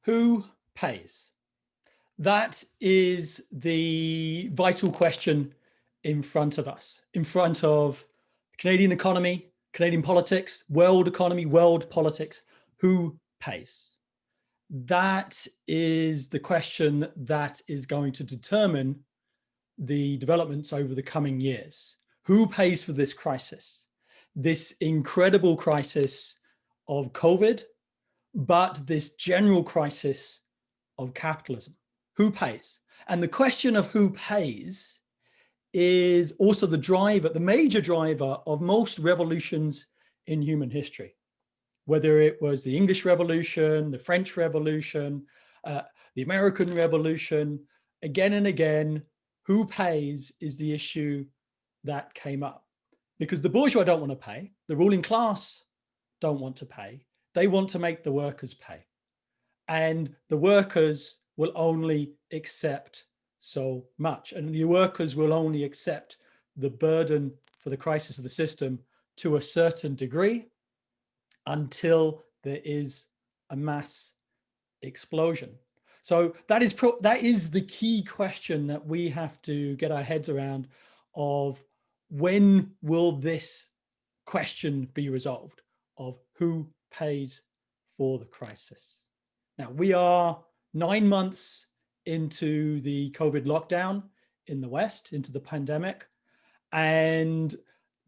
Who pays? That is the vital question in front of us, in front of the Canadian economy, Canadian politics, world economy, world politics. Who pays? That is the question that is going to determine the developments over the coming years. Who pays for this crisis? This incredible crisis of COVID, but this general crisis of capitalism. Who pays? And the question of who pays is also the major driver of most revolutions in human history. Whether it was the English Revolution, the French Revolution, the American Revolution, again and again, who pays is the issue that came up. Because the bourgeois don't want to pay, the ruling class don't want to pay, they want to make the workers pay. And the workers will only accept so much. And the workers will only accept the burden for the crisis of the system to a certain degree until there is a mass explosion. So that is the key question that we have to get our heads around of when will this question be resolved of who pays for the crisis. Now, we are 9 months into the COVID lockdown in the West, into the pandemic, and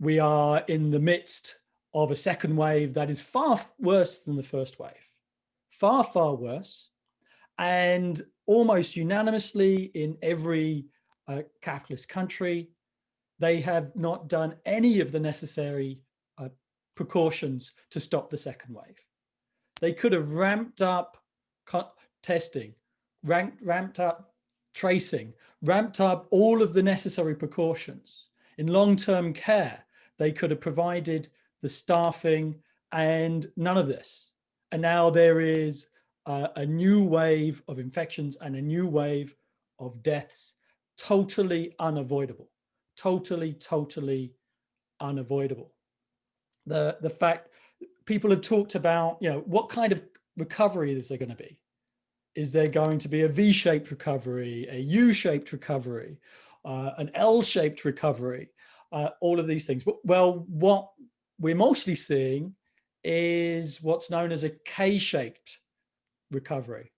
we are in the midst of a second wave that is far worse than the first wave. Far, far worse. And almost unanimously in every capitalist country, they have not done any of the necessary precautions to stop the second wave. They could have ramped up testing, ramped up tracing, ramped up all of the necessary precautions. In long-term care, they could have provided the staffing and none of this. And now there is a new wave of infections and a new wave of deaths, totally unavoidable, totally unavoidable. The fact people have talked about, what kind of recovery is there going to be? Is there going to be a V-shaped recovery, a U-shaped recovery, an L-shaped recovery, all of these things? Well, what we're mostly seeing is what's known as a K-shaped recovery,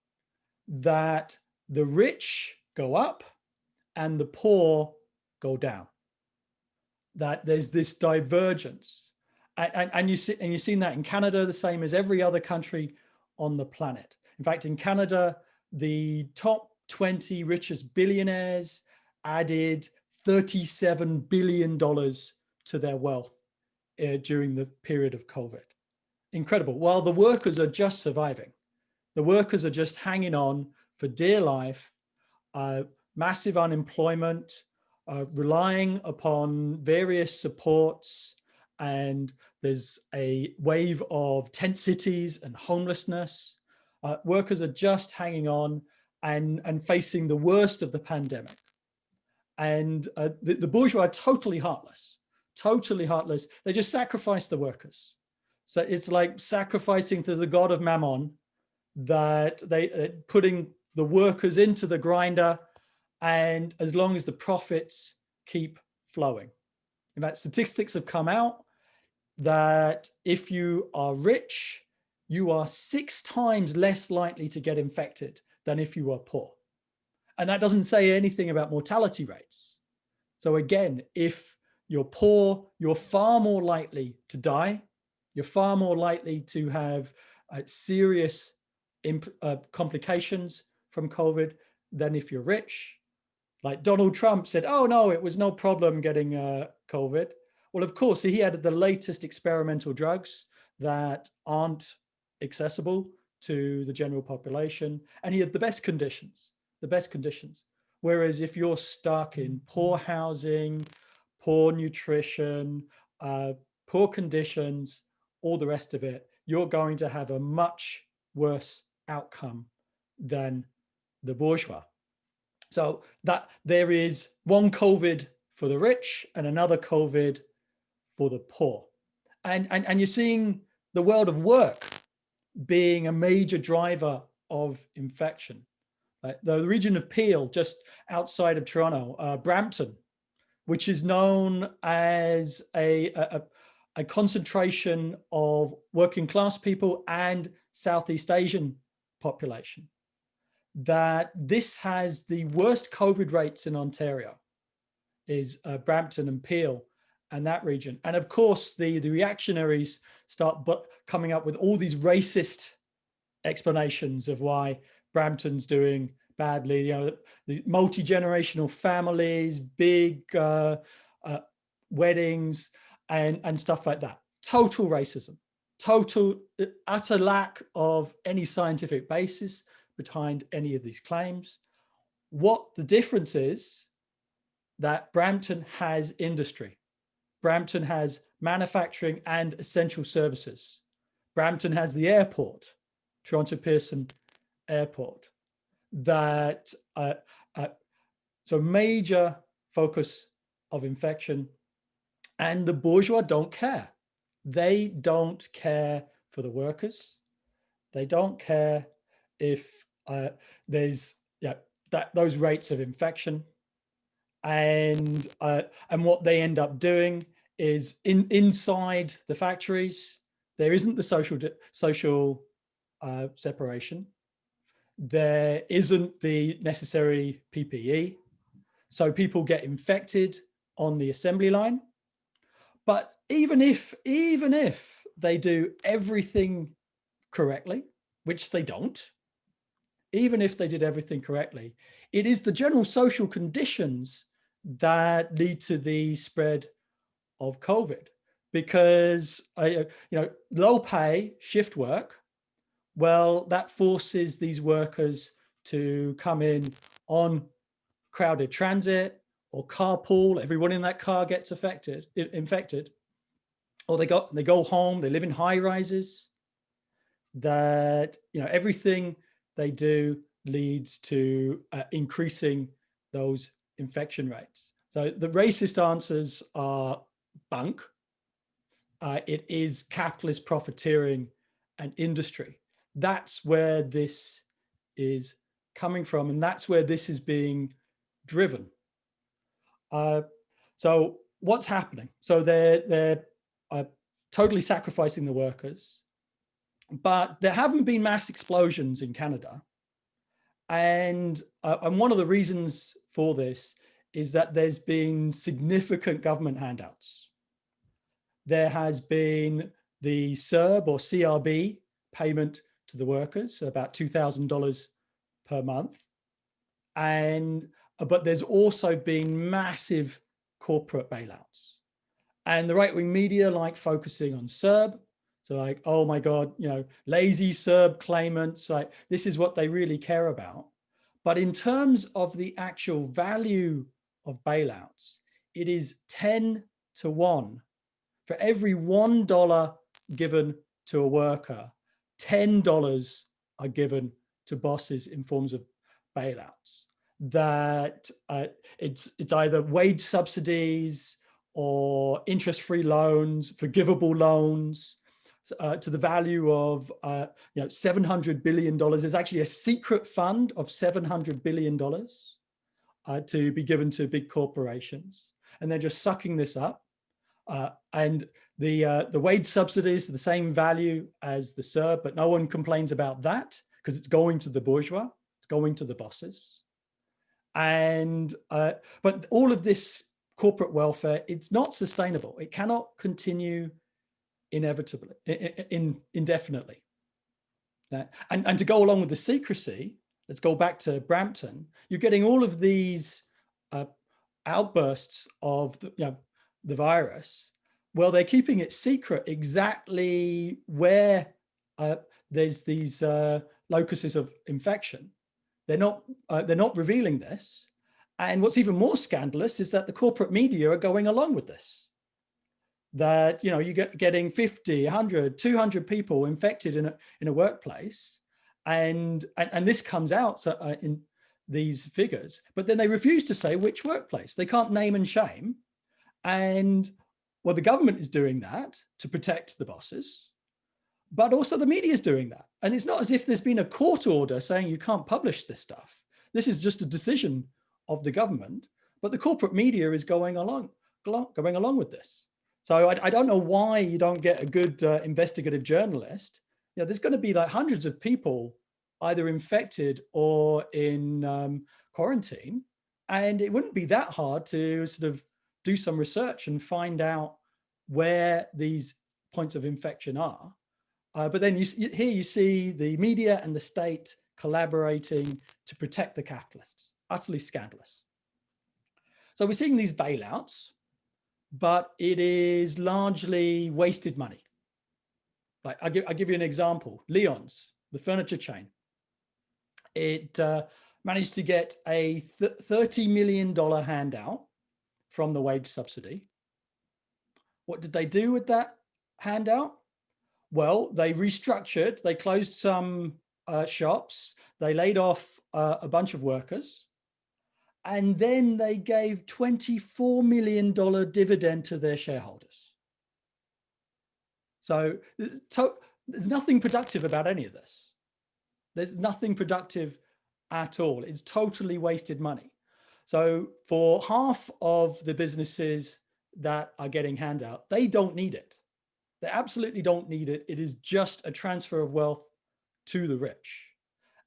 that the rich go up and the poor go down, that there's this divergence. And you've seen that in Canada, the same as every other country on the planet. In fact, in Canada, the top 20 richest billionaires added $37 billion to their wealth during the period of COVID. Incredible. While the workers are just surviving. The workers are just hanging on for dear life, massive unemployment, relying upon various supports, and there's a wave of tent cities and homelessness. Workers are just hanging on and facing the worst of the pandemic. And the bourgeois are totally heartless, They just sacrifice the workers. So it's like sacrificing to the god of Mammon, that they putting the workers into the grinder, and as long as the profits keep flowing. In fact, statistics have come out that if you are rich, you are 6 times less likely to get infected than if you are poor. And that doesn't say anything about mortality rates. So again, if you're poor, you're far more likely to die. You're far more likely to have serious complications from COVID than if you're rich. Like Donald Trump said, oh no, it was no problem getting COVID. Well, of course, he had the latest experimental drugs that aren't accessible to the general population, and he had the best conditions. Whereas if you're stuck in poor housing, poor nutrition, poor conditions, all the rest of it, you're going to have a much worse outcome than the bourgeois. So that there is one COVID for the rich and another COVID for the poor. And you're seeing the world of work being a major driver of infection. The region of Peel, just outside of Toronto, Brampton, which is known as a concentration of working class people and Southeast Asian population, that this has the worst COVID rates in Ontario, is Brampton and Peel and that region. And of course, the reactionaries start coming up with all these racist explanations of why Brampton's doing badly. The multi-generational families, big weddings and stuff like that. Total racism, total utter lack of any scientific basis behind any of these claims. What the difference is that Brampton has industry. Brampton has manufacturing and essential services. Brampton has the airport, Toronto Pearson Airport, that so major focus of infection, and the bourgeois don't care. They don't care for the workers. They don't care if there's those rates of infection, and what they end up doing is inside the factories there isn't the social separation. There isn't the necessary PPE. So people get infected on the assembly line. But even if they do everything correctly, which they don't, even if they did everything correctly, it is the general social conditions that lead to the spread of COVID. Because low pay shift work, well, that forces these workers to come in on crowded transit or carpool. Everyone in that car gets infected, or they go home. They live in high rises. That everything they do leads to increasing those infection rates. So the racist answers are bunk. It is capitalist profiteering and industry. That's where this is coming from, and that's where this is being driven. So what's happening? So they're totally sacrificing the workers, but there haven't been mass explosions in Canada. And one of the reasons for this is that there's been significant government handouts. There has been the CERB or CRB payment to the workers, about $2,000 per month. But there's also been massive corporate bailouts. And the right-wing media like focusing on CERB. So like, oh my God, lazy CERB claimants, like this is what they really care about. But in terms of the actual value of bailouts, it is 10 to 1. For every $1 given to a worker, $10 are given to bosses in forms of bailouts. That it's either wage subsidies or interest-free loans, forgivable loans, to the value of $700 billion. There's actually a secret fund of $700 billion to be given to big corporations, and they're just sucking this up. And the wage subsidies are the same value as the CERB, but no one complains about that because it's going to the bourgeois, it's going to the bosses. And but all of this corporate welfare, it's not sustainable. It cannot continue indefinitely. And to go along with the secrecy, let's go back to Brampton. You're getting all of these outbursts of the virus. Well, they're keeping it secret exactly where there's these locuses of infection. They're not revealing this. And what's even more scandalous is that the corporate media are going along with this. That you getting 50, 100, 200 people infected in a workplace, and this comes out in these figures. But then they refuse to say which workplace. They can't name and shame. And well, the government is doing that to protect the bosses, but also the media is doing that. And it's not as if there's been a court order saying you can't publish this stuff. This is just a decision of the government, but the corporate media is going along with this. So I don't know why you don't get a good investigative journalist. You know, there's going to be like hundreds of people either infected or in quarantine, and it wouldn't be that hard to sort of do some research and find out where these points of infection are. But then here you see the media and the state collaborating to protect the capitalists. Utterly scandalous. So we're seeing these bailouts, but it is largely wasted money. Like I'll give you an example. Leon's, the furniture chain. It managed to get a $30 million handout from the wage subsidy. What did they do with that handout? Well, they restructured, they closed some shops, they laid off a bunch of workers, and then they gave $24 million dividend to their shareholders. So there's nothing productive about any of this. There's nothing productive at all. It's totally wasted money. So for half of the businesses that are getting handout, they don't need it. They absolutely don't need it. It is just a transfer of wealth to the rich.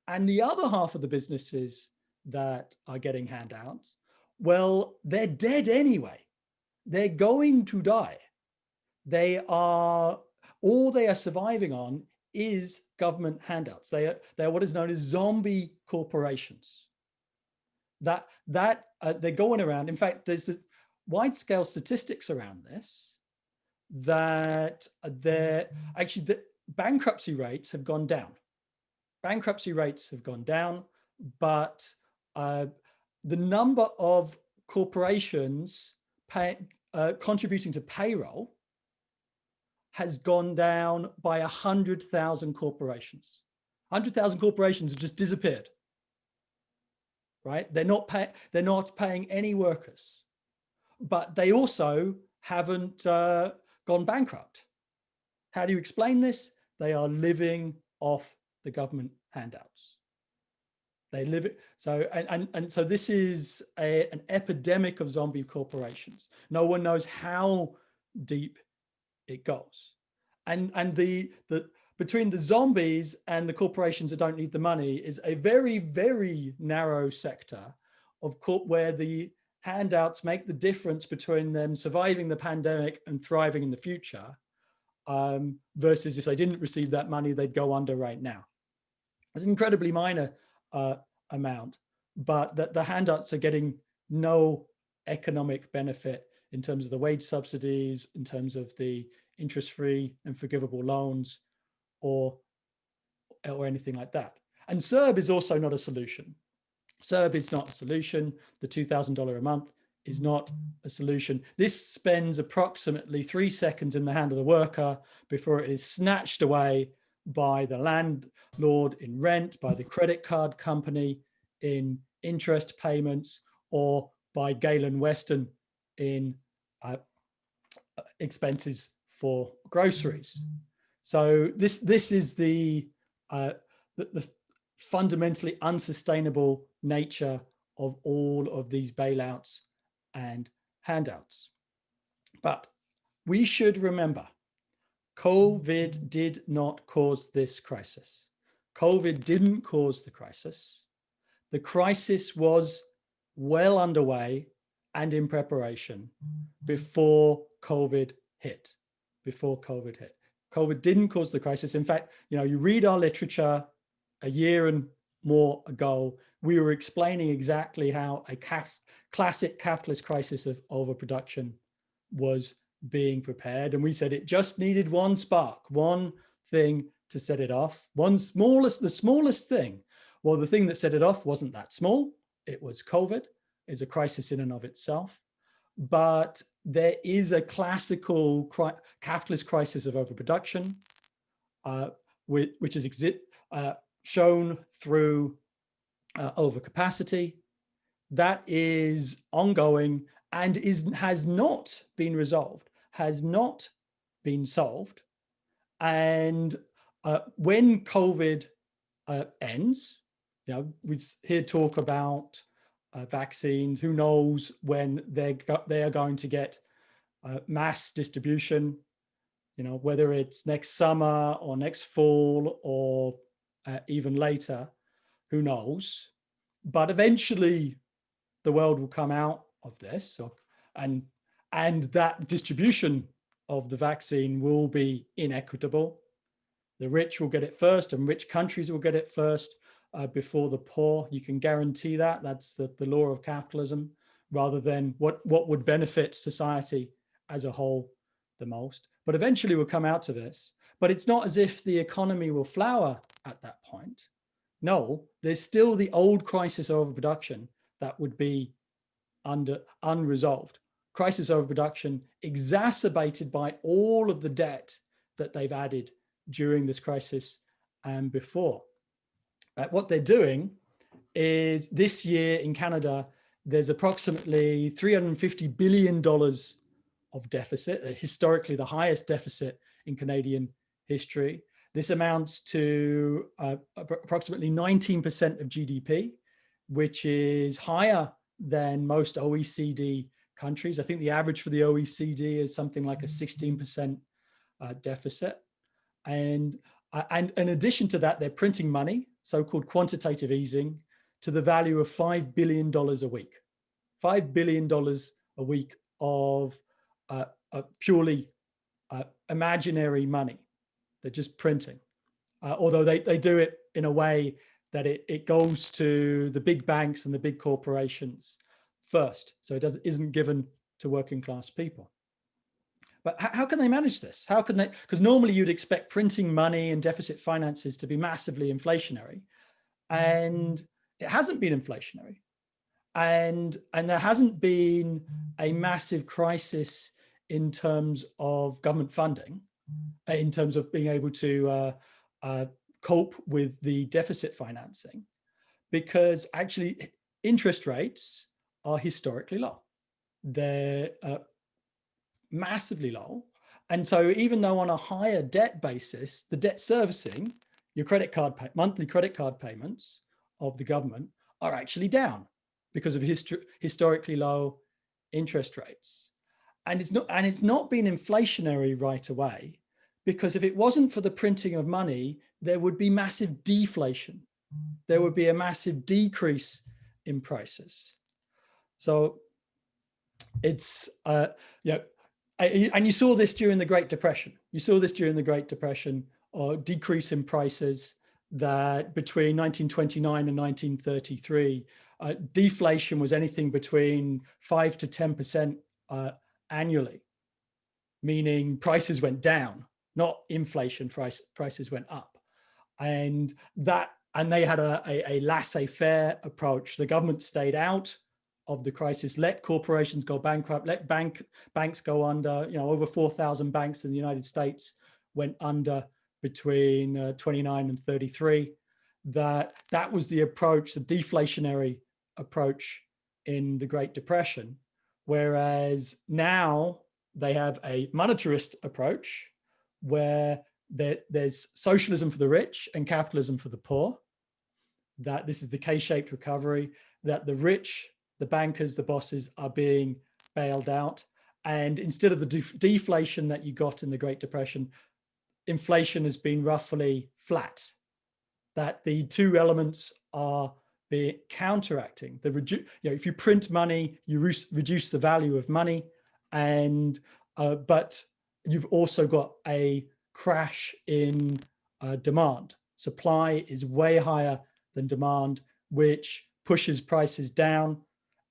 And the other half of the businesses that are getting handouts, well, they're dead anyway. They're going to die. All they are surviving on is government handouts. They're what is known as zombie corporations. They're going around. In fact, there's wide-scale statistics around this, that the bankruptcy rates have gone down. Bankruptcy rates have gone down, but the number of corporations contributing to payroll has gone down by 100,000 corporations. 100,000 corporations have just disappeared, right? They're not paying any workers, but they also haven't gone bankrupt. How do you explain this? They are living off the government handouts. They live it. So, and so this is an epidemic of zombie corporations. No one knows how deep it goes. And between the zombies and the corporations that don't need the money is a very, very narrow sector of where the handouts make the difference between them surviving the pandemic and thriving in the future, versus if they didn't receive that money, they'd go under right now. It's an incredibly minor amount, but the handouts are getting no economic benefit in terms of the wage subsidies, in terms of the interest-free and forgivable loans, or anything like that. And CERB is also not a solution. CERB is not a solution. The $2,000 a month is not a solution. This spends approximately 3 seconds in the hand of the worker before it is snatched away by the landlord in rent, by the credit card company in interest payments, or by Galen Weston in expenses for groceries. So this is the fundamentally unsustainable nature of all of these bailouts and handouts. But we should remember, COVID did not cause this crisis. COVID didn't cause the crisis. The crisis was well underway and in preparation before COVID hit. COVID didn't cause the crisis. In fact, you read our literature a year and more ago, we were explaining exactly how a classic capitalist crisis of overproduction was being prepared. And we said it just needed one spark, one thing to set it off, the smallest thing. Well, the thing that set it off wasn't that small. It was COVID. It's a crisis in and of itself. But there is a classical capitalist crisis of overproduction, which is shown through overcapacity. That is ongoing and has not been resolved, has not been solved. And when COVID ends, we hear talk about vaccines. Who knows when they are going to get mass distribution, whether it's next summer or next fall or even later, who knows? But eventually the world will come out of this, and that distribution of the vaccine will be inequitable. The rich will get it first, and rich countries will get it first before the poor. You can guarantee that. That's the law of capitalism, rather than what would benefit society as a whole the most. But eventually we'll come out to this. But it's not as if the economy will flower at that point. No, there's still the old crisis of overproduction that would be unresolved. Crisis overproduction exacerbated by all of the debt that they've added during this crisis and before. What they're doing is, this year in Canada, there's approximately $350 billion of deficit, historically the highest deficit in Canadian history. This amounts to approximately 19% of GDP, which is higher than most OECD countries. I think the average for the OECD is something like a 16% deficit. And in addition to that, they're printing money, so-called quantitative easing, to the value of $5 billion a week. $5 billion a week of purely imaginary money. They're just printing. Although they do it in a way that it goes to the big banks and the big corporations first. So it isn't given to working class people. But how can they manage this? How can they? Because normally you'd expect printing money and deficit finances to be massively inflationary, and it hasn't been inflationary, and there hasn't been a massive crisis in terms of government funding, in terms of being able to cope with the deficit financing, because actually interest rates are historically low. They're massively low. And so even though on a higher debt basis, the debt servicing, your monthly credit card payments of the government are actually down because of historically low interest rates. And it's not been inflationary right away, because if it wasn't for the printing of money, there would be massive deflation. There would be a massive decrease in prices. So it's, and you saw this during the Great Depression. You saw this during the Great Depression, or decrease in prices, that between 1929 and 1933, deflation was anything between 5 to 10% annually, meaning prices went down, not inflation, prices went up. And they had a laissez-faire approach. The government stayed out of the crisis, let corporations go bankrupt, let banks go under. Over 4,000 banks in the United States went under between 29 and 33. That was the approach, the deflationary approach in the Great Depression. Whereas now they have a monetarist approach where there's socialism for the rich and capitalism for the poor. That this is the K-shaped recovery, that the rich, the bankers, the bosses are being bailed out. And instead of the deflation that you got in the Great Depression, inflation has been roughly flat. That the two elements are counteracting. If you print money, you reduce the value of money, and but you've also got a crash in demand. Supply is way higher than demand, which pushes prices down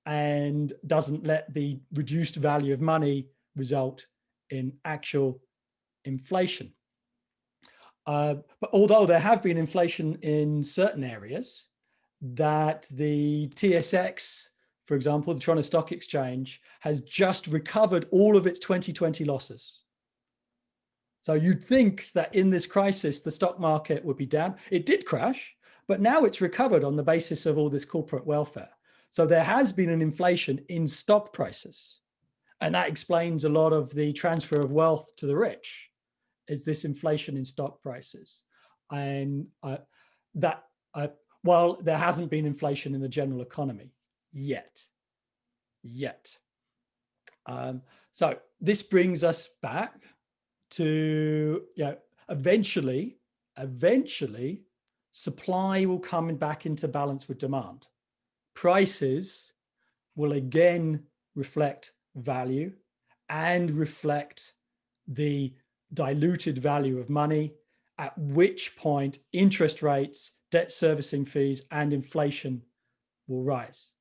and doesn't let the reduced value of money result in actual inflation. But although there have been inflation in certain areas, that the TSX, for example, the Toronto Stock Exchange, has just recovered all of its 2020 losses. So you'd think that in this crisis, the stock market would be down. It did crash, but now it's recovered on the basis of all this corporate welfare. So there has been an inflation in stock prices. And that explains a lot of the transfer of wealth to the rich, is this inflation in stock prices. And that while there hasn't been inflation in the general economy yet. So this brings us back to, eventually, supply will come back into balance with demand. Prices will again reflect value and reflect the diluted value of money, at which point interest rates, debt servicing fees, and inflation will rise.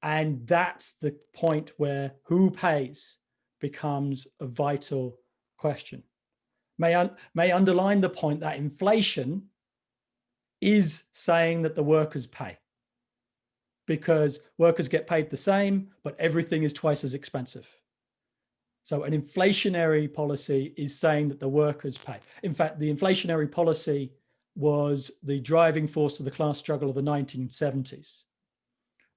And that's the point where who pays becomes a vital question. May underline the point that inflation is saying that the workers pay, because workers get paid the same, but everything is twice as expensive. So an inflationary policy is saying that the workers pay. In fact, the inflationary policy was the driving force of the class struggle of the 1970s,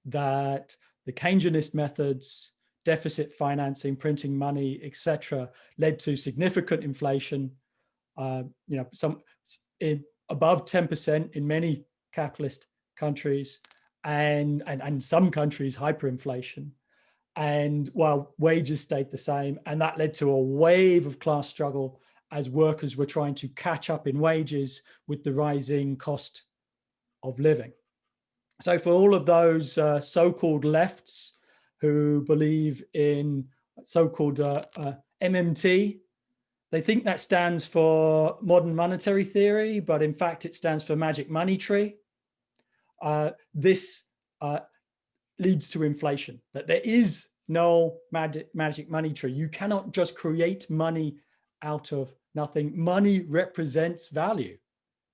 that the Keynesianist methods, deficit financing, printing money, etc., led to significant inflation, some above 10% in many capitalist countries, and some countries hyperinflation. And while wages stayed the same, and that led to a wave of class struggle as workers were trying to catch up in wages with the rising cost of living. So for all of those so-called lefts who believe in so-called MMT, they think that stands for modern monetary theory, but in fact it stands for magic money tree. This leads to inflation, that there is no magic money tree. You cannot just create money out of nothing. Money represents value.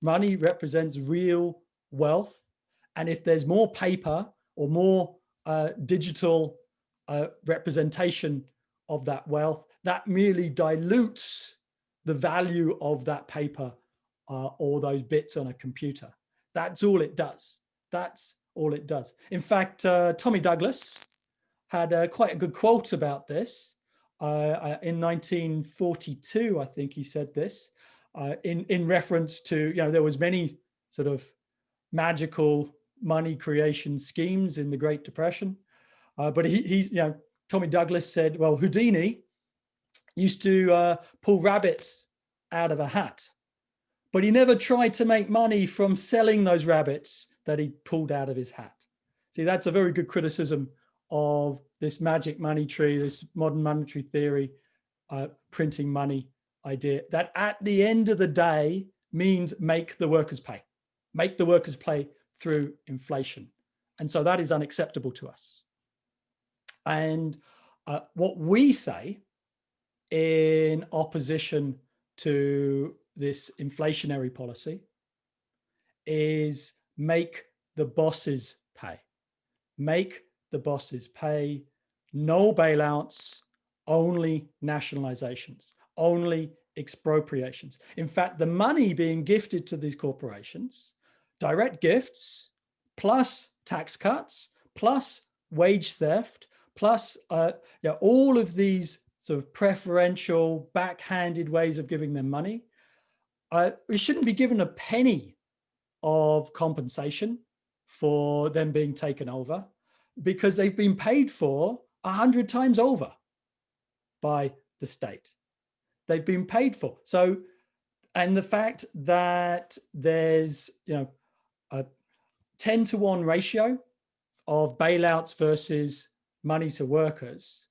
Money represents real wealth. And if there's more paper or more digital representation of that wealth, that merely dilutes the value of that paper or those bits on a computer. That's all it does. That's all it does. In fact, Tommy Douglas had quite a good quote about this. In 1942, I think he said this, in reference to, there was many sort of magical money creation schemes in the Great Depression. But Tommy Douglas said, well, Houdini used to pull rabbits out of a hat, but he never tried to make money from selling those rabbits that he pulled out of his hat. See, that's a very good criticism of this magic money tree, this modern monetary theory, printing money idea, that at the end of the day means make the workers pay. Make the workers pay through inflation. And so that is unacceptable to us. And what we say in opposition to this inflationary policy is make the bosses pay. Make the bosses pay. No bailouts, only nationalizations, only expropriations. In fact, the money being gifted to these corporations, direct gifts, plus tax cuts, plus wage theft, plus all of these sort of preferential, backhanded ways of giving them money, we shouldn't be given a penny of compensation for them being taken over, because they've been paid for 100 times over by the state. They've been paid for. So, and the fact that there's, a 10-to-1 ratio of bailouts versus money to workers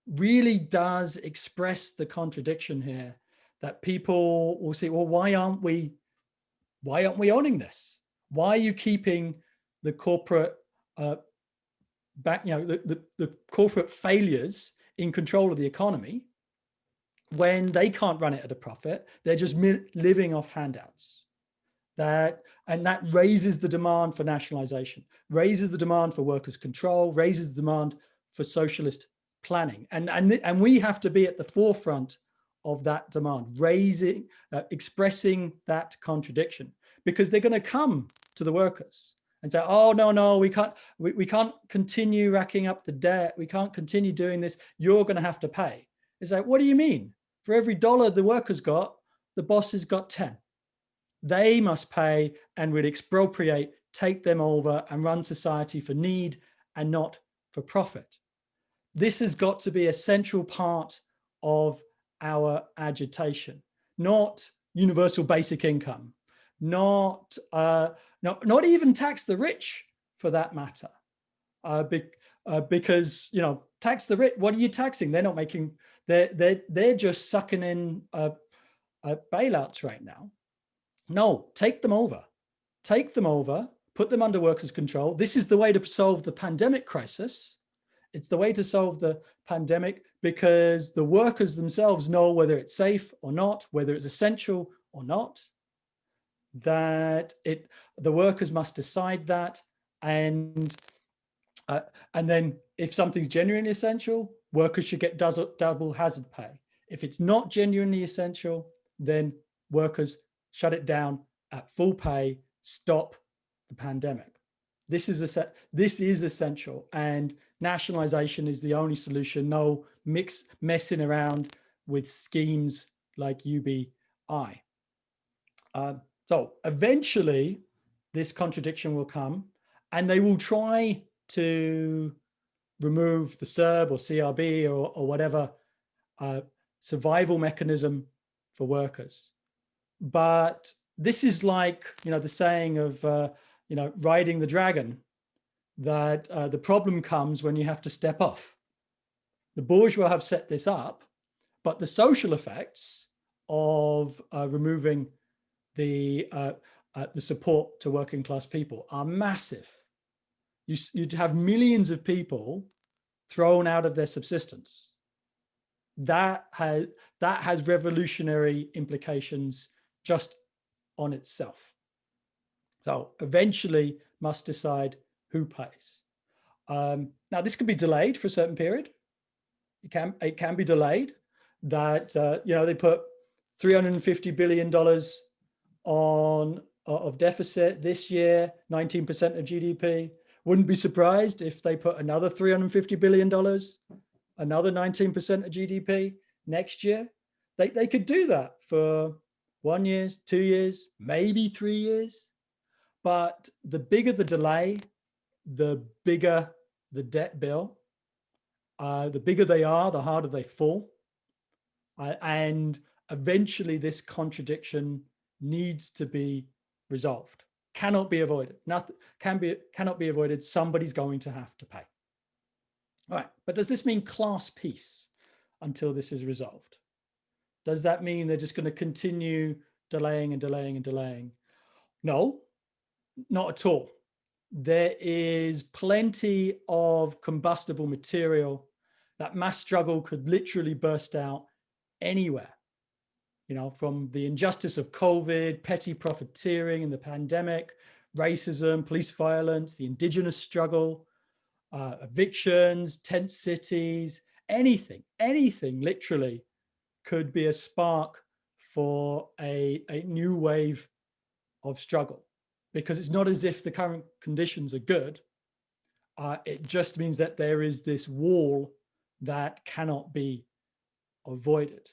really does express the contradiction here, that people will say, well, why aren't we owning this? Why are you keeping the corporate back, the corporate failures in control of the economy when they can't run it at a profit? They're just living off handouts. And that raises the demand for nationalization, raises the demand for workers' control, raises the demand for socialist planning. And we have to be at the forefront of that demand, expressing that contradiction, because they're going to come to the workers and say, oh, no, we can't continue racking up the debt. We can't continue doing this. You're going to have to pay. It's like, what do you mean? For every dollar the workers got, the bosses got 10. They must pay, and we'd expropriate, take them over and run society for need and not for profit. This has got to be a central part of our agitation, not universal basic income, not even tax the rich for that matter. Because, you know, tax the rich, what are you taxing? They're not making, they're just sucking in bailouts right now. No, take them over, put them under workers' control. This is the way to solve the pandemic crisis. It's the way to solve the pandemic, because the workers themselves know whether it's safe or not, whether it's essential or not, that the workers must decide that. And then if something's genuinely essential, workers should get double hazard pay. If it's not genuinely essential, then workers shut it down at full pay, stop the pandemic. This is essential, and nationalization is the only solution. No messing around with schemes like UBI. So eventually this contradiction will come, and they will try to remove the CERB or CRB or whatever survival mechanism for workers. But this is like, you know, the saying of, you know, riding the dragon, that the problem comes when you have to step off. The bourgeois have set this up, but the social effects of removing the support to working class people are massive. You'd have millions of people thrown out of their subsistence. That has revolutionary implications just on itself. So eventually must decide who pays. Now this can be delayed for a certain period. It can be delayed. That you know, they put $350 billion of deficit this year, 19% of GDP. Wouldn't be surprised if they put another $350 billion, another 19% of GDP next year. They could do that for 1 year, 2 years, maybe 3 years. But the bigger the delay, the bigger the debt bill. The bigger they are, the harder they fall. And eventually this contradiction needs to be resolved. Cannot be avoided. Nothing cannot be avoided. Somebody's going to have to pay. All right, but does this mean class peace until this is resolved? Does that mean they're just going to continue delaying and delaying and delaying? No, not at all. There is plenty of combustible material. That mass struggle could literally burst out anywhere. You know, from the injustice of COVID, petty profiteering in the pandemic, racism, police violence, the Indigenous struggle, evictions, tent cities, anything literally could be a spark for a new wave of struggle. Because it's not as if the current conditions are good. It just means that there is this wall that cannot be avoided.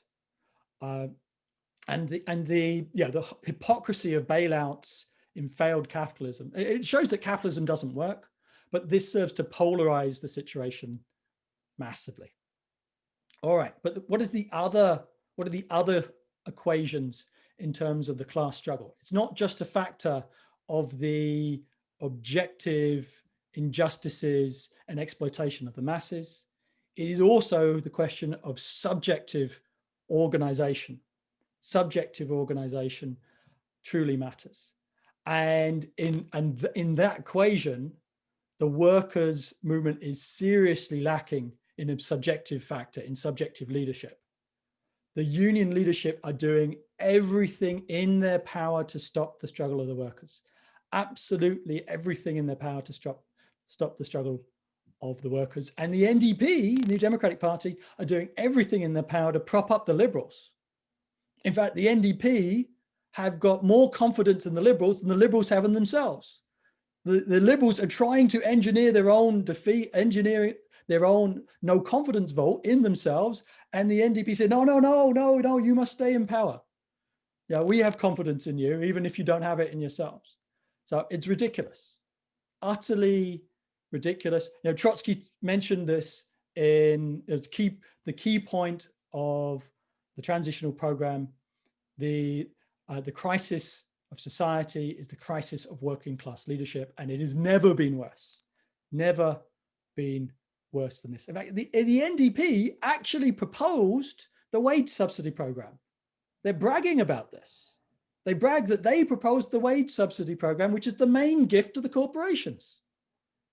And the hypocrisy of bailouts in failed capitalism. It shows that capitalism doesn't work, but this serves to polarize the situation massively. All right, but what are the other equations in terms of the class struggle? It's not just a factor of the objective injustices and exploitation of the masses. It is also the question of subjective organization. Subjective organization truly matters. And in that equation, the workers' movement is seriously lacking in a subjective factor, in subjective leadership. The union leadership are doing everything in their power to stop the struggle of the workers. Absolutely everything in their power to stop the struggle of the workers. And the NDP, New Democratic Party, are doing everything in their power to prop up the Liberals. In fact, the NDP have got more confidence in the Liberals than the Liberals have in themselves. The Liberals are trying to engineer their own defeat, engineer their own no confidence vote in themselves. And the NDP said, no, you must stay in power. Yeah, we have confidence in you, even if you don't have it in yourselves. So it's ridiculous, utterly ridiculous. Trotsky mentioned this in the key point of the transitional program. The crisis of society is the crisis of working class leadership, and it has never been worse. Never been worse than this. In fact, the NDP actually proposed the wage subsidy program. They're bragging about this. They brag that they proposed the wage subsidy program, which is the main gift to the corporations.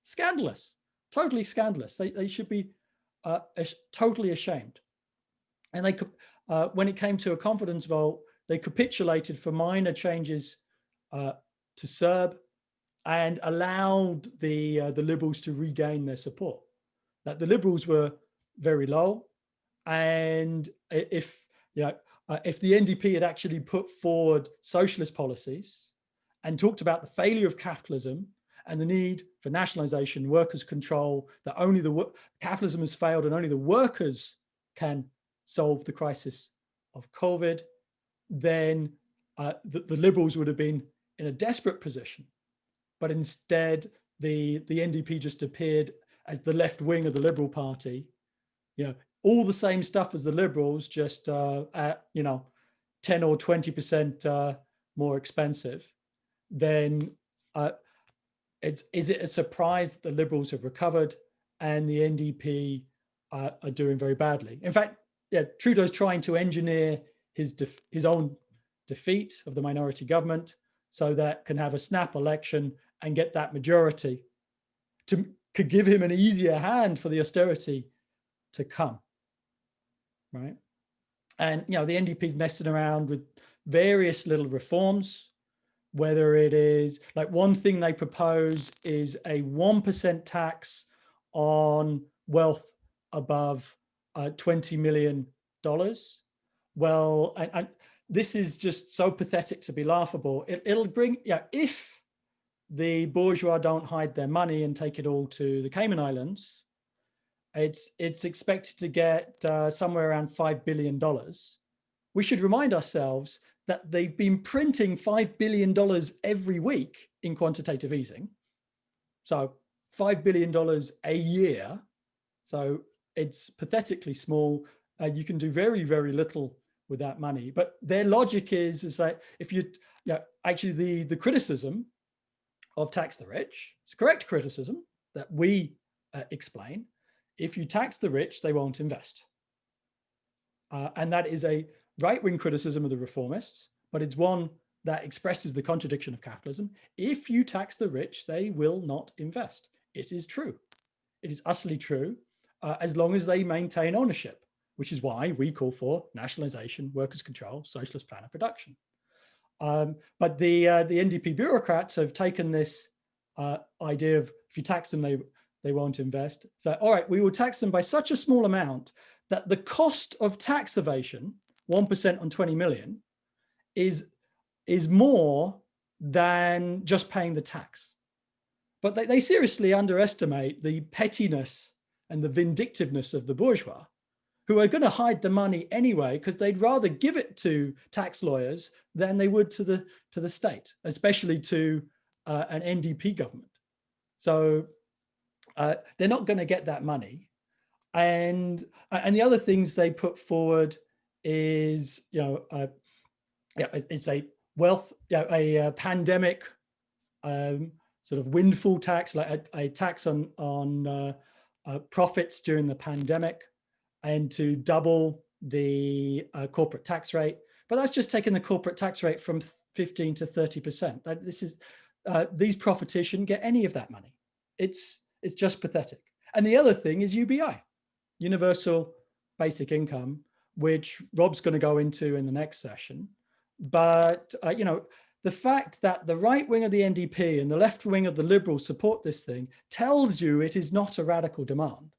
Scandalous, totally scandalous. They should be totally ashamed. And they could, when it came to a confidence vote, they capitulated for minor changes to CERB and allowed the Liberals to regain their support. That the Liberals were very low, and if the NDP had actually put forward socialist policies and talked about the failure of capitalism and the need for nationalization, workers' control, that only capitalism has failed and only the workers can solve the crisis of COVID, then the Liberals would have been in a desperate position. But instead, the NDP just appeared as the left wing of the Liberal Party, all the same stuff as the Liberals, just at 10 or 20% more expensive. Then is it a surprise that the Liberals have recovered and the NDP are doing very badly? In fact, Trudeau's trying to engineer his own defeat of the minority government so that can have a snap election and get that majority could give him an easier hand for the austerity to come, right? And the NDP messing around with various little reforms, whether it is like one thing they propose is a 1% tax on wealth above $20 million. Well, and this is just so pathetic to be laughable. It'll bring, if the bourgeois don't hide their money and take it all to the Cayman Islands, it's expected to get somewhere around $5 billion. We should remind ourselves that they've been printing $5 billion every week in quantitative easing. So $5 billion a year. So it's pathetically small. You can do very, very little with that money. But their logic is that if you, actually the criticism of tax the rich, it's correct criticism that we explain. If you tax the rich, they won't invest. And that is a right-wing criticism of the reformists, but it's one that expresses the contradiction of capitalism. If you tax the rich, they will not invest. It is true. It is utterly true, as long as they maintain ownership, which is why we call for nationalization, workers' control, socialist plan of production. But the NDP bureaucrats have taken this idea of if you tax them, they won't invest. So, all right, we will tax them by such a small amount that the cost of tax evasion, 1% on 20 million, is more than just paying the tax. But they seriously underestimate the pettiness and the vindictiveness of the bourgeois, who are going to hide the money anyway, because they'd rather give it to tax lawyers than they would to the state, especially to an NDP government. So they're not going to get that money. And the other things they put forward is, it's a wealth, a pandemic sort of windfall tax, like a tax on profits during the pandemic, and to double the corporate tax rate. But that's just taking the corporate tax rate from 15 to 30%. This is these profiteers shouldn't get any of that money. It's just pathetic. And the other thing is UBI, universal basic income, which Rob's going to go into in the next session. But the fact that the right wing of the NDP and the left wing of the Liberals support this thing tells you it is not a radical demand,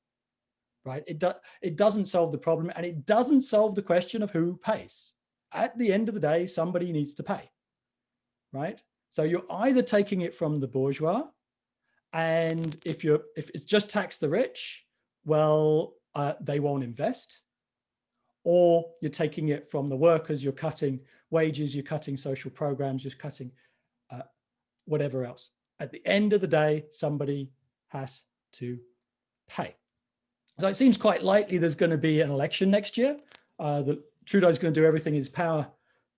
right? It doesn't solve the problem, and it doesn't solve the question of who pays. At the end of the day, somebody needs to pay, right? So you're either taking it from the bourgeois, and if it's just tax the rich, well, they won't invest, or you're taking it from the workers, you're cutting wages, you're cutting social programs, you're cutting whatever else. At the end of the day, somebody has to pay. So it seems quite likely there's going to be an election next year. Trudeau's going to do everything in his power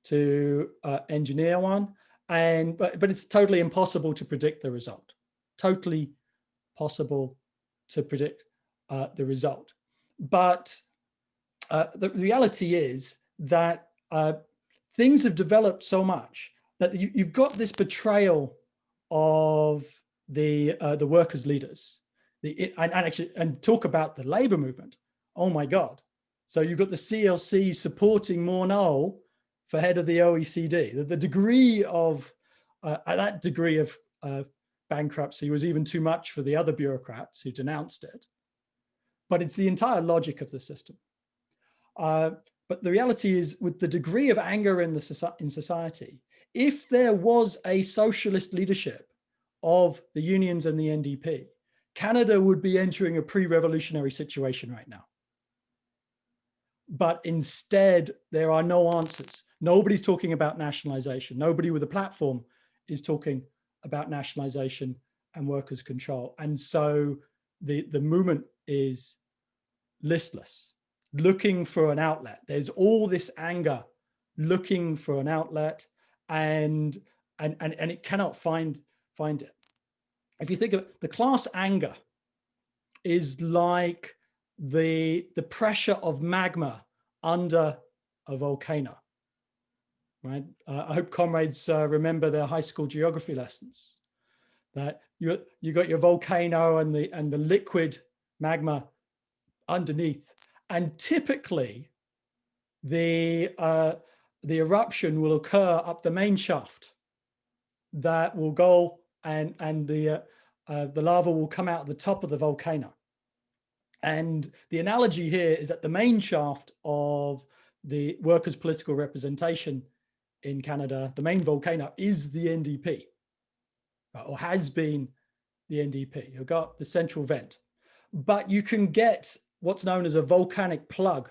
to engineer one, but it's totally impossible to predict the result. Totally possible to predict the result. But the reality is that things have developed so much that you've got this betrayal of the workers' leaders, and talk about the labor movement. Oh my God! So you've got the CLC supporting Morneau for head of the OECD. The degree of that degree of bankruptcy was even too much for the other bureaucrats who denounced it. But it's the entire logic of the system. But the reality is, with the degree of anger in society, if there was a socialist leadership of the unions and the NDP, Canada would be entering a pre-revolutionary situation right now. But instead, there are no answers. Nobody's talking about nationalization. Nobody with a platform is talking about nationalization and workers' control. And so the movement is listless, looking for an outlet. There's all this anger looking for an outlet, and it cannot find it. If you think of it, the class anger is like the pressure of magma under a volcano, right? I hope comrades remember their high school geography lessons, that you got your volcano and the liquid magma underneath, and typically the eruption will occur up the main shaft that will go, and the lava will come out the top of the volcano. And the analogy here is that the main shaft of the workers' political representation in Canada, the main volcano, is the NDP, or has been the NDP. You've got the central vent, but you can get what's known as a volcanic plug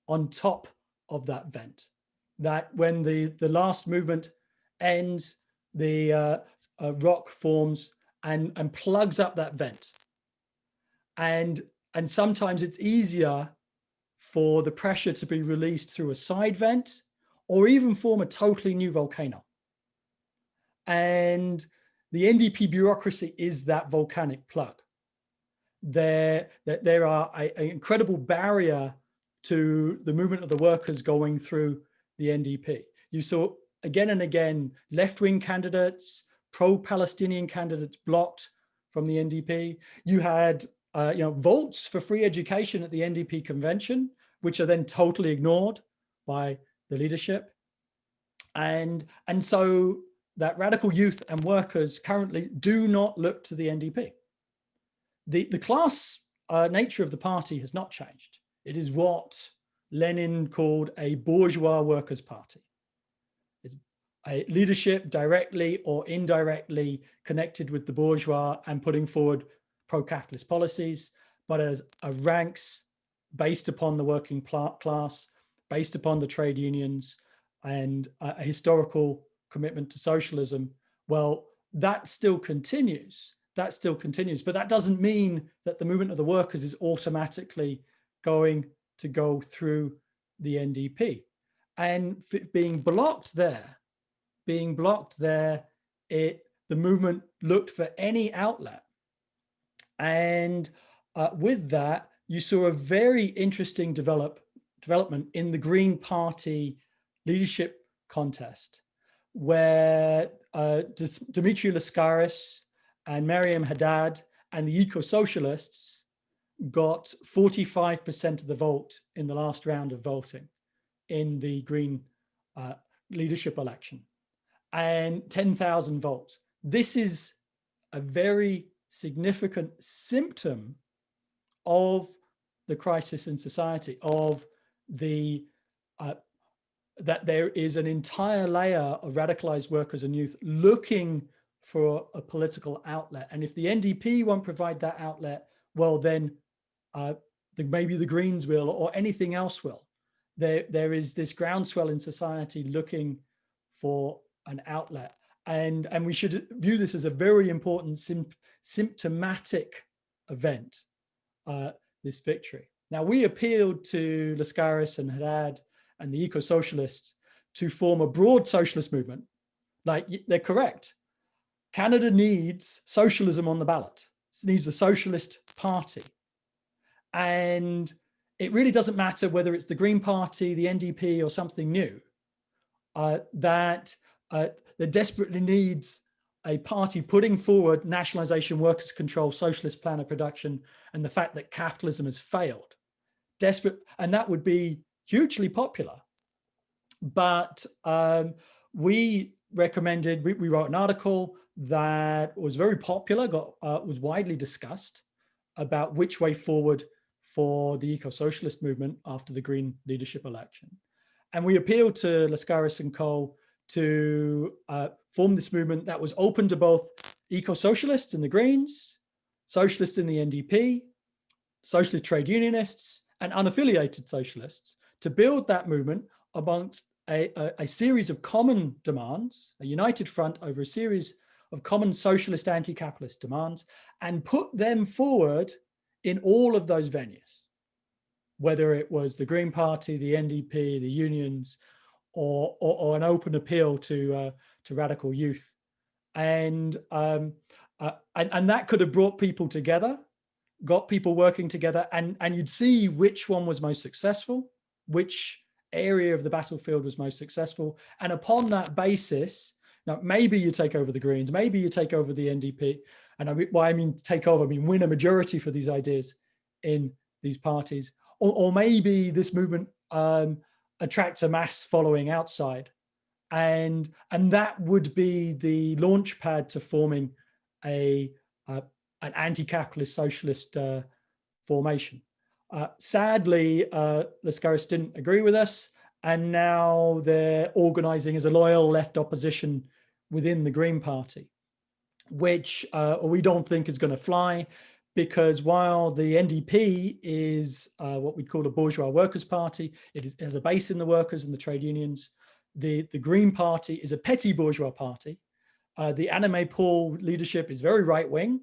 on top of that vent, that when the last movement ends, the rock forms and plugs up that vent. And sometimes it's easier for the pressure to be released through a side vent, or even form a totally new volcano. And the NDP bureaucracy is that volcanic plug. There are an incredible barrier to the movement of the workers going through the NDP. You saw again and again left-wing candidates, pro-Palestinian candidates blocked from the NDP. You had votes for free education at the NDP convention, which are then totally ignored by the leadership. And so that radical youth and workers currently do not look to the NDP. The class nature of the party has not changed. It is what Lenin called a bourgeois workers' party. It's a leadership directly or indirectly connected with the bourgeois and putting forward pro-capitalist policies, but as a ranks based upon the working class, based upon the trade unions, and a historical commitment to socialism. Well, that still continues. That still continues, but that doesn't mean that the movement of the workers is automatically going to go through the NDP. And being blocked there, the movement looked for any outlet. And with that, you saw a very interesting development in the Green Party leadership contest, where Dimitri Lascaris and Mariam Haddad and the eco-socialists got 45% of the vote in the last round of voting in the Green leadership election, and 10,000 votes. This is a very significant symptom of the crisis in society, of the that there is an entire layer of radicalized workers and youth looking for a political outlet. And if the NDP won't provide that outlet, well, then maybe the Greens will, or anything else will. there is this groundswell in society looking for an outlet. And we should view this as a very important symptomatic event, this victory. Now, we appealed to Lascaris and Haddad and the eco-socialists to form a broad socialist movement. Like, they're correct. Canada needs socialism on the ballot. It needs a socialist party. And it really doesn't matter whether it's the Green Party, the NDP, or something new, that desperately needs a party putting forward nationalization, workers' control, socialist plan of production, and the fact that capitalism has failed. Desperate, and that would be hugely popular. But we recommended, we wrote an article that was very popular, was widely discussed, about which way forward for the eco-socialist movement after the Green leadership election. And we appealed to Lascaris and co. to form this movement that was open to both eco-socialists in the Greens, socialists in the NDP, socialist trade unionists, and unaffiliated socialists, to build that movement amongst a series of common demands, a united front over a series of common socialist anti-capitalist demands, and put them forward in all of those venues, whether it was the Green Party, the NDP, the unions, or an open appeal to radical youth. And that could have brought people together, got people working together, and you'd see which one was most successful, which area of the battlefield was most successful. And upon that basis, now maybe you take over the Greens, maybe you take over the NDP. And I mean take over, I mean win a majority for these ideas in these parties. Or maybe this movement attracts a mass following outside. And that would be the launch pad to forming an anti-capitalist socialist formation. Sadly, Lascaris didn't agree with us, and now they're organizing as a loyal left opposition within the Green Party, which we don't think is going to fly, because while the NDP is what we call a bourgeois workers' party, it has a base in the workers and the trade unions. The Green Party is a petty bourgeois party. The Anime Paul leadership is very right-wing.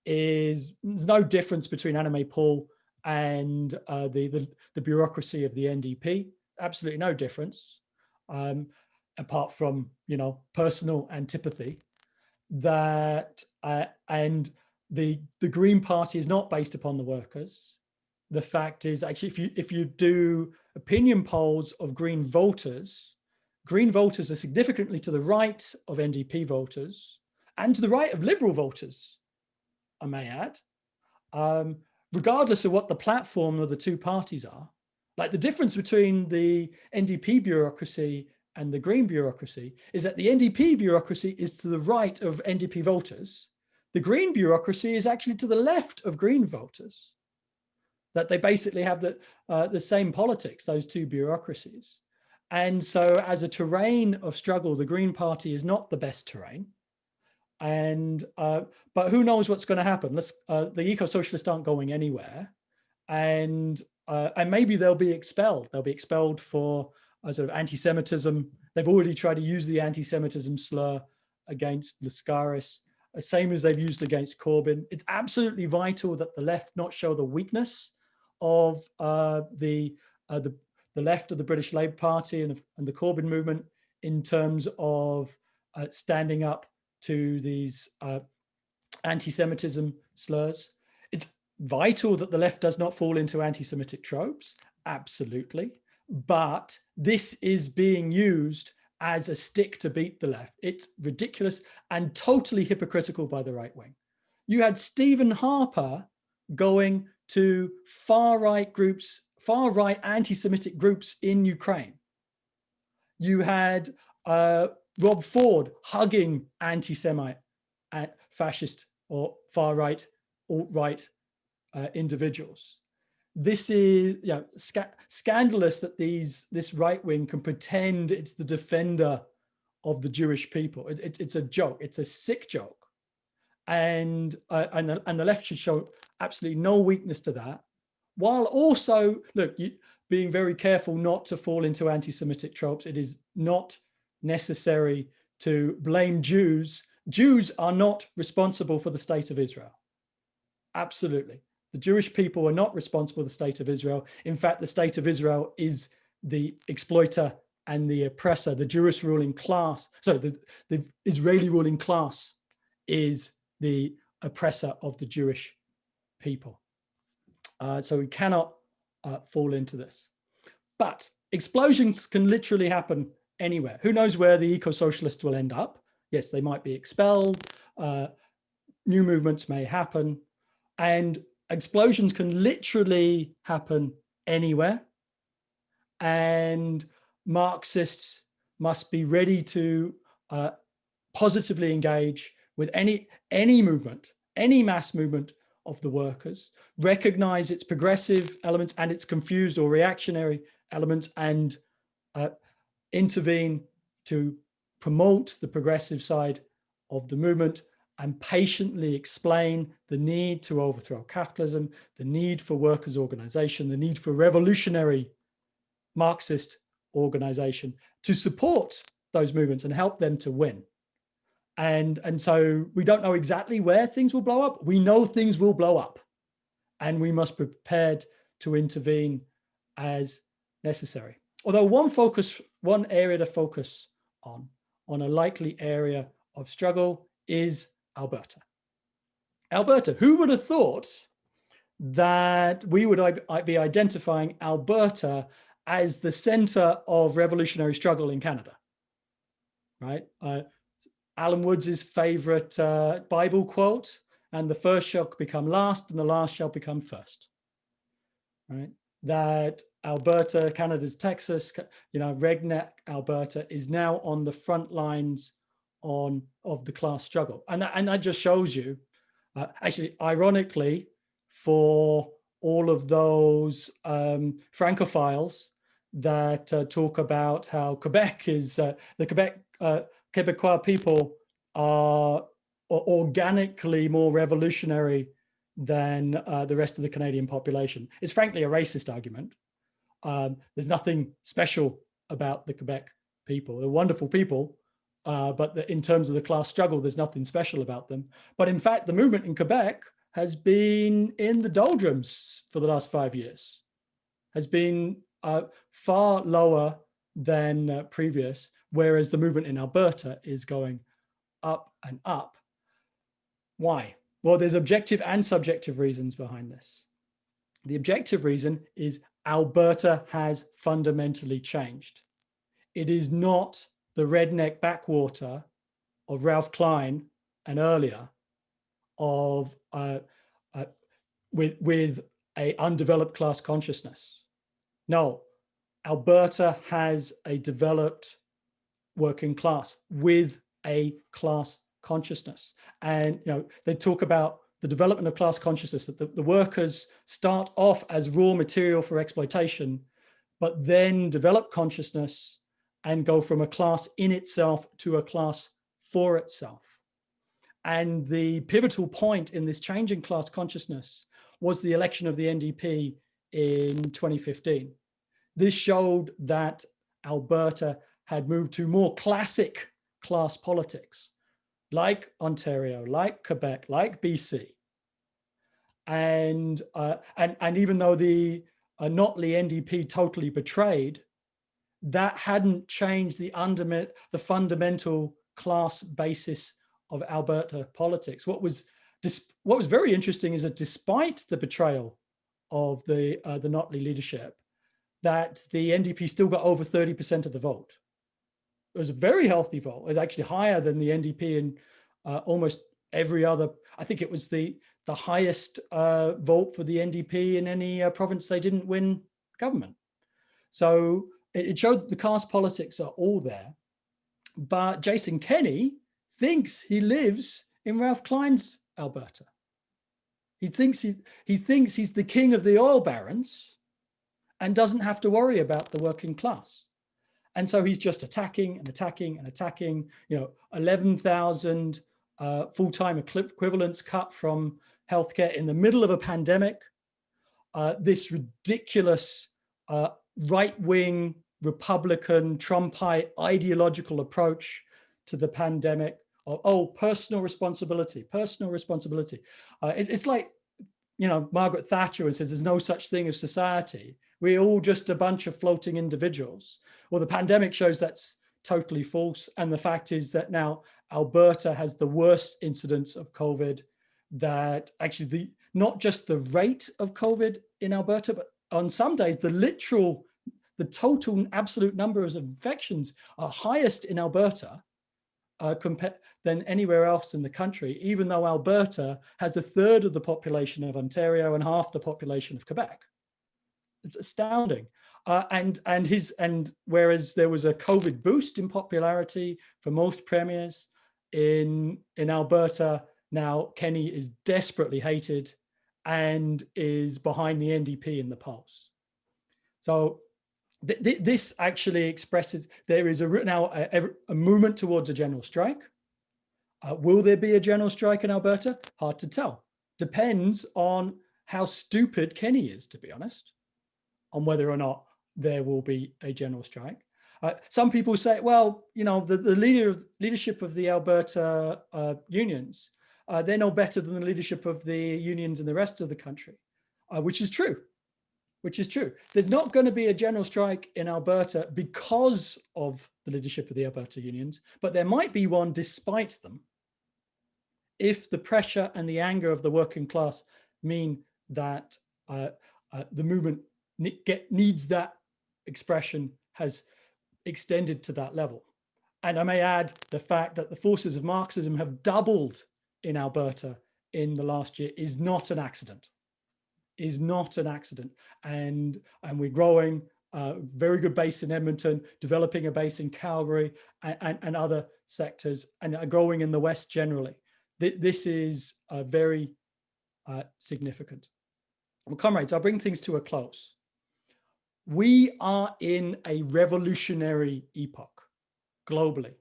There's no difference between Anime Paul and the bureaucracy of the NDP. Absolutely no difference, apart from, personal antipathy. That and the Green Party is not based upon the workers. The fact is, actually, if you do opinion polls of Green voters are significantly to the right of NDP voters and to the right of Liberal voters, I may add, regardless of what the platform of the two parties are. Like, the difference between the NDP bureaucracy and the Green bureaucracy is that the NDP bureaucracy is to the right of NDP voters. The Green bureaucracy is actually to the left of Green voters. That they basically have the same politics, those two bureaucracies. And so as a terrain of struggle, the Green Party is not the best terrain. And but who knows what's going to happen? The eco-socialists aren't going anywhere, and maybe they'll be expelled. They'll be expelled for sort of anti-Semitism. They've already tried to use the anti-Semitism slur against Lascaris, same as they've used against Corbyn. It's absolutely vital that the left not show the weakness of the left of the British Labour Party and the Corbyn movement in terms of standing up to these anti-Semitism slurs. It's vital that the left does not fall into anti-Semitic tropes, absolutely. But this is being used as a stick to beat the left. It's ridiculous and totally hypocritical by the right wing. You had Stephen Harper going to far-right groups, far-right anti-Semitic groups in Ukraine. You had Rob Ford hugging anti-Semite, fascist or far-right, alt-right individuals. This is scandalous that this right wing can pretend it's the defender of the Jewish people. It's a joke. It's a sick joke, and the left should show absolutely no weakness to that. While also, look, being very careful not to fall into anti-Semitic tropes. It is not necessary to blame Jews. Jews are not responsible for the state of Israel. Absolutely. The Jewish people are not responsible for the state of Israel. In fact, the state of Israel is the exploiter and the oppressor. The Jewish ruling class, so the Israeli ruling class is the oppressor of the Jewish people. So we cannot fall into this. But explosions can literally happen anywhere. Who knows where the eco-socialists will end up? Yes, they might be expelled. New movements may happen. And explosions can literally happen anywhere. And Marxists must be ready to positively engage with any movement, any mass movement of the workers, recognize its progressive elements and its confused or reactionary elements, and intervene to promote the progressive side of the movement, and patiently explain the need to overthrow capitalism, the need for workers' organization, the need for revolutionary Marxist organization to support those movements and help them to win. And so we don't know exactly where things will blow up. We know things will blow up, and we must be prepared to intervene as necessary. Although one area to focus on a likely area of struggle is Alberta. Alberta, who would have thought that we would be identifying Alberta as the center of revolutionary struggle in Canada, right? Alan Woods' favorite Bible quote, and the first shall become last and the last shall become first, right? That Alberta, Canada's Texas, redneck Alberta is now on the front lines of the class struggle. And that just shows you, actually, ironically, for all of those Francophiles that talk about how Quebec is, the Quebecois people are organically more revolutionary than the rest of the Canadian population. It's frankly a racist argument. There's nothing special about the Quebec people. They're wonderful people, but in terms of the class struggle, there's nothing special about them. But in fact, the movement in Quebec has been in the doldrums for the last 5 years, has been far lower than previous, whereas the movement in Alberta is going up and up. Why? Well, there's objective and subjective reasons behind this. The objective reason is Alberta has fundamentally changed. It is not the redneck backwater of Ralph Klein and earlier of with a undeveloped class consciousness. No, Alberta has a developed working class with a class consciousness. And they talk about the development of class consciousness, that the workers start off as raw material for exploitation, but then develop consciousness and go from a class in itself to a class for itself. And the pivotal point in this change in class consciousness was the election of the NDP in 2015. This showed that Alberta had moved to more classic class politics, like Ontario, like Quebec, like BC. And even though the Notley NDP totally betrayed, that hadn't changed the fundamental class basis of Alberta politics. What was very interesting is that despite the betrayal of the Notley leadership, that the NDP still got over 30% of the vote. It was a very healthy vote. It was actually higher than the NDP in almost every other. I think it was the highest vote for the NDP in any province they didn't win government. So it showed that the caste politics are all there. But Jason Kenney thinks he lives in Ralph Klein's Alberta. He thinks he's the king of the oil barons and doesn't have to worry about the working class. And so he's just attacking and attacking and attacking, 11,000 full-time equivalents cut from healthcare in the middle of a pandemic, this ridiculous right-wing Republican Trumpite ideological approach to the pandemic. Oh, personal responsibility, personal responsibility. It's like, you know, Margaret Thatcher says there's no such thing as society. We're all just a bunch of floating individuals. Well, the pandemic shows that's totally false. And the fact is that now Alberta has the worst incidence of COVID, that actually not just the rate of COVID in Alberta, but on some days, the total absolute numbers of infections are highest in Alberta compared than anywhere else in the country, even though Alberta has a third of the population of Ontario and half the population of Quebec. It's astounding. And whereas there was a COVID boost in popularity for most premiers in Alberta, now Kenney is desperately hated and is behind the NDP in the polls. So this actually expresses there is now a movement towards a general strike. Will there be a general strike in Alberta? Hard to tell. Depends on how stupid Kenney is, to be honest, on whether or not there will be a general strike. Some people say, well, you know, the leadership of the Alberta unions, they're no better than the leadership of the unions in the rest of the country, which is true. Which is true. There's not going to be a general strike in Alberta because of the leadership of the Alberta unions, but there might be one despite them if the pressure and the anger of the working class mean that the movement needs that expression has extended to that level. And I may add the fact that the forces of Marxism have doubled in Alberta in the last year is not an accident. Is not an accident. And we're growing a very good base in Edmonton, developing a base in Calgary and other sectors, and are growing in the West generally. This is very significant. Well, comrades, I'll bring things to a close. We are in a revolutionary epoch globally.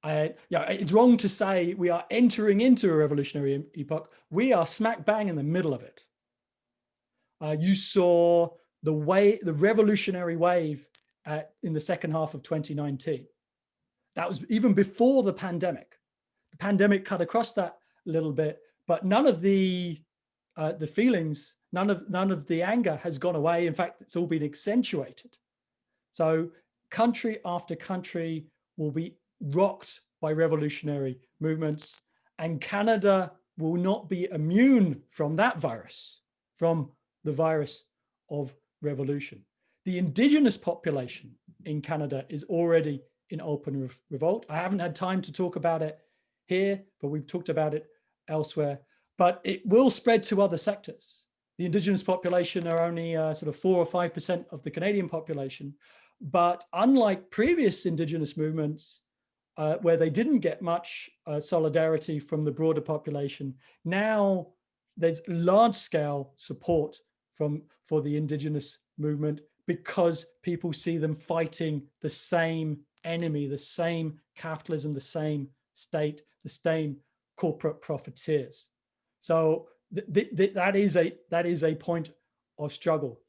It's wrong to say we are entering into a revolutionary epoch. We are smack bang in the middle of it. You saw the revolutionary wave in the second half of 2019. That was even before the pandemic. The pandemic cut across that a little bit, but none of the feelings, none of the anger has gone away. In fact, it's all been accentuated. So country after country will be rocked by revolutionary movements, and Canada will not be immune from that virus, from the virus of revolution. The Indigenous population in Canada is already in open revolt. I haven't had time to talk about it here, but we've talked about it elsewhere. But it will spread to other sectors. The Indigenous population are only sort of 4 or 5% of the Canadian population. But unlike previous Indigenous movements, where they didn't get much solidarity from the broader population, now there's large-scale support for the Indigenous movement because people see them fighting the same enemy, the same capitalism, the same state, the same corporate profiteers. So that is a point of struggle.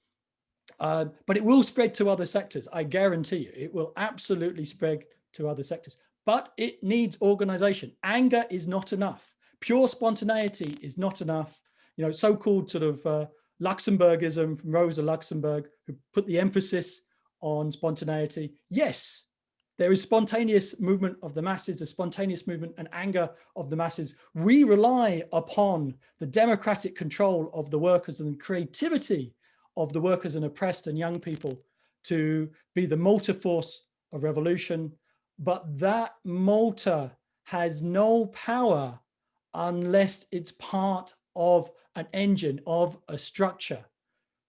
But it will spread to other sectors. I guarantee you, it will absolutely spread to other sectors. But it needs organization. Anger is not enough. Pure spontaneity is not enough. You know, so-called sort of Luxemburgism from Rosa Luxemburg, who put the emphasis on spontaneity. Yes, there is spontaneous movement of the masses, a spontaneous movement and anger of the masses. We rely upon the democratic control of the workers and the creativity of the workers and oppressed and young people to be the motor force of revolution. But that motor has no power unless it's part of an engine, of a structure,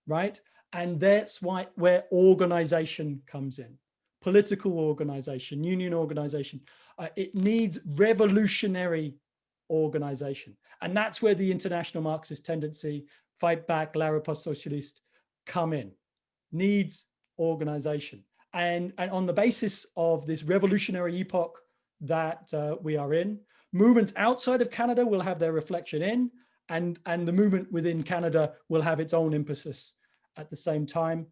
right? And that's where organization comes in. Political organization, union organization. It needs revolutionary organization. And that's where the international Marxist tendency, Fightback, La Riposte Socialiste come in. Needs organization. And on the basis of this revolutionary epoch that we are in, movements outside of Canada will have their reflection in, and the movement within Canada will have its own impetus at the same time.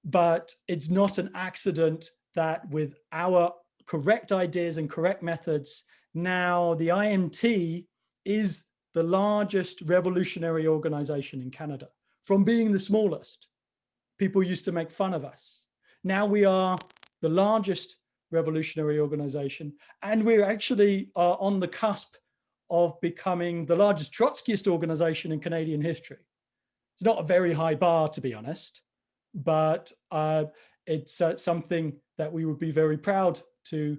But it's not an accident that with our correct ideas and correct methods, now the IMT is the largest revolutionary organization in Canada. From being the smallest, people used to make fun of us. Now we are the largest revolutionary organization, and we're actually on the cusp of becoming the largest Trotskyist organization in Canadian history. It's not a very high bar, to be honest, but it's something that we would be very proud to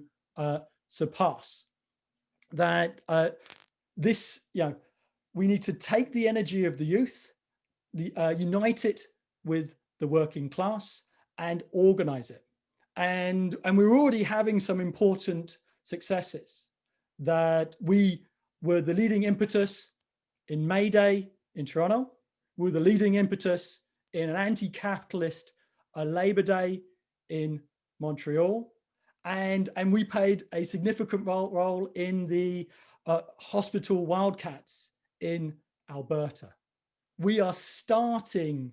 surpass. That this, we need to take the energy of the youth, unite it with the working class, and organize it. And we're already having some important successes. That we were the leading impetus in May Day in Toronto. We were the leading impetus in an anti-capitalist Labor Day in Montreal. And we played a significant role in the hospital wildcats in Alberta. We are starting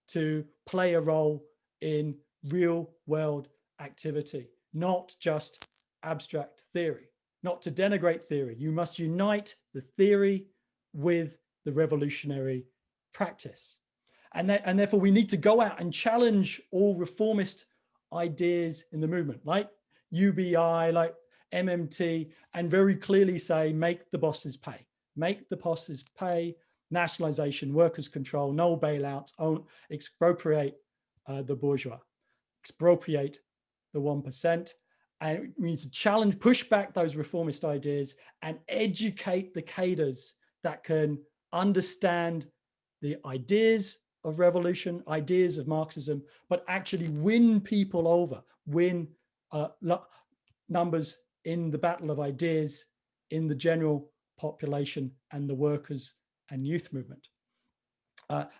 to play a role in real world activity, not just abstract theory. Not to denigrate theory. You must unite the theory with the revolutionary practice. And therefore we need to go out and challenge all reformist ideas in the movement, like UBI, like MMT, and very clearly say, make the bosses pay. Make the bosses pay, nationalization, workers' control, no bailouts, expropriate the bourgeois, expropriate the 1%. And we need to challenge, push back those reformist ideas and educate the cadres that can understand the ideas of revolution, ideas of Marxism, but actually win people over, win numbers in the battle of ideas in the general population and the workers and youth movement.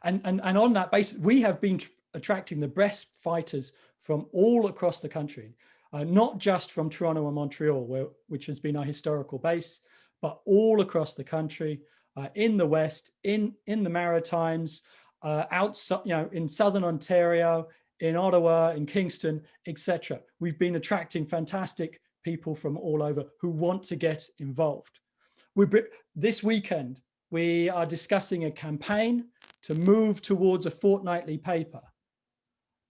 And on that basis, we have been attracting the best fighters from all across the country. Not just from Toronto and Montreal, which has been our historical base, but all across the country, in the West, in the Maritimes, outside, in Southern Ontario, in Ottawa, in Kingston, etc. We've been attracting fantastic people from all over who want to get involved. This weekend, we are discussing a campaign to move towards a fortnightly paper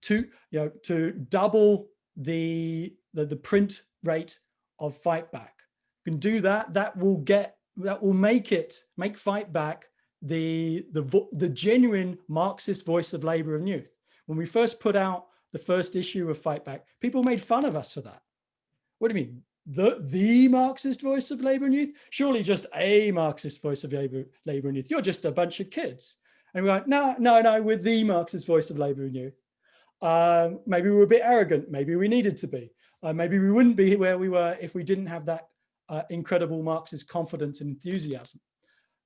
to double the print rate of Fightback. You can do that. That will make Fightback the genuine Marxist voice of labor and youth. When we first put out the first issue of Fightback, people made fun of us for that. What do you mean? The Marxist voice of labor and youth? Surely just a Marxist voice of labor and youth. You're just a bunch of kids. And we're like, no, we're the Marxist voice of labor and youth. Maybe we were a bit arrogant. Maybe we needed to be. Maybe we wouldn't be where we were if we didn't have that incredible Marxist confidence and enthusiasm.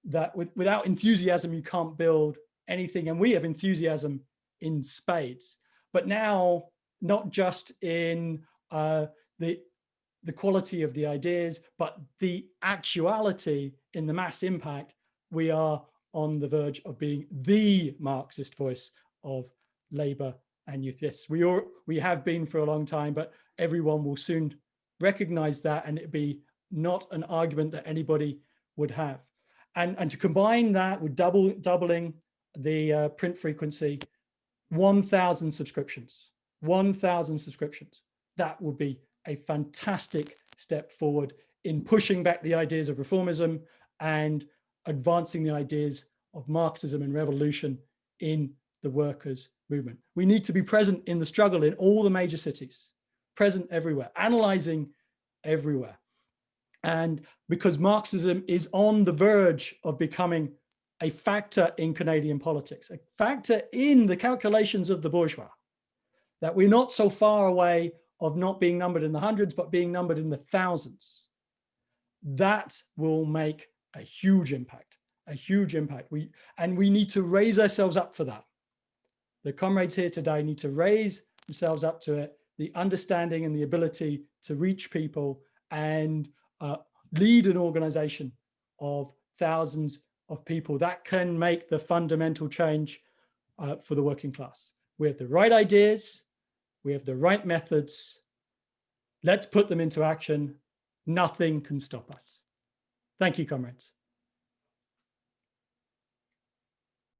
That without enthusiasm, you can't build anything. And we have enthusiasm in spades. But now, not just in the quality of the ideas, but the actuality in the mass impact, we are on the verge of being the Marxist voice of labor and youth. Yes, we have been for a long time, but everyone will soon recognize that, and it'd be not an argument that anybody would have. And to combine that with doubling the print frequency, 1,000 subscriptions, 1,000 subscriptions. That would be a fantastic step forward in pushing back the ideas of reformism and advancing the ideas of Marxism and revolution in the workers' movement. We need to be present in the struggle in all the major cities, present everywhere, analyzing everywhere. And because Marxism is on the verge of becoming a factor in Canadian politics, a factor in the calculations of the bourgeois, that we're not so far away of not being numbered in the hundreds, but being numbered in the thousands. That will make a huge impact, a huge impact. We need to raise ourselves up for that. The comrades here today need to raise themselves up to it, the understanding and the ability to reach people and lead an organization of thousands of people that can make the fundamental change for the working class. We have the right ideas. We have the right methods. Let's put them into action. Nothing can stop us. Thank you, comrades.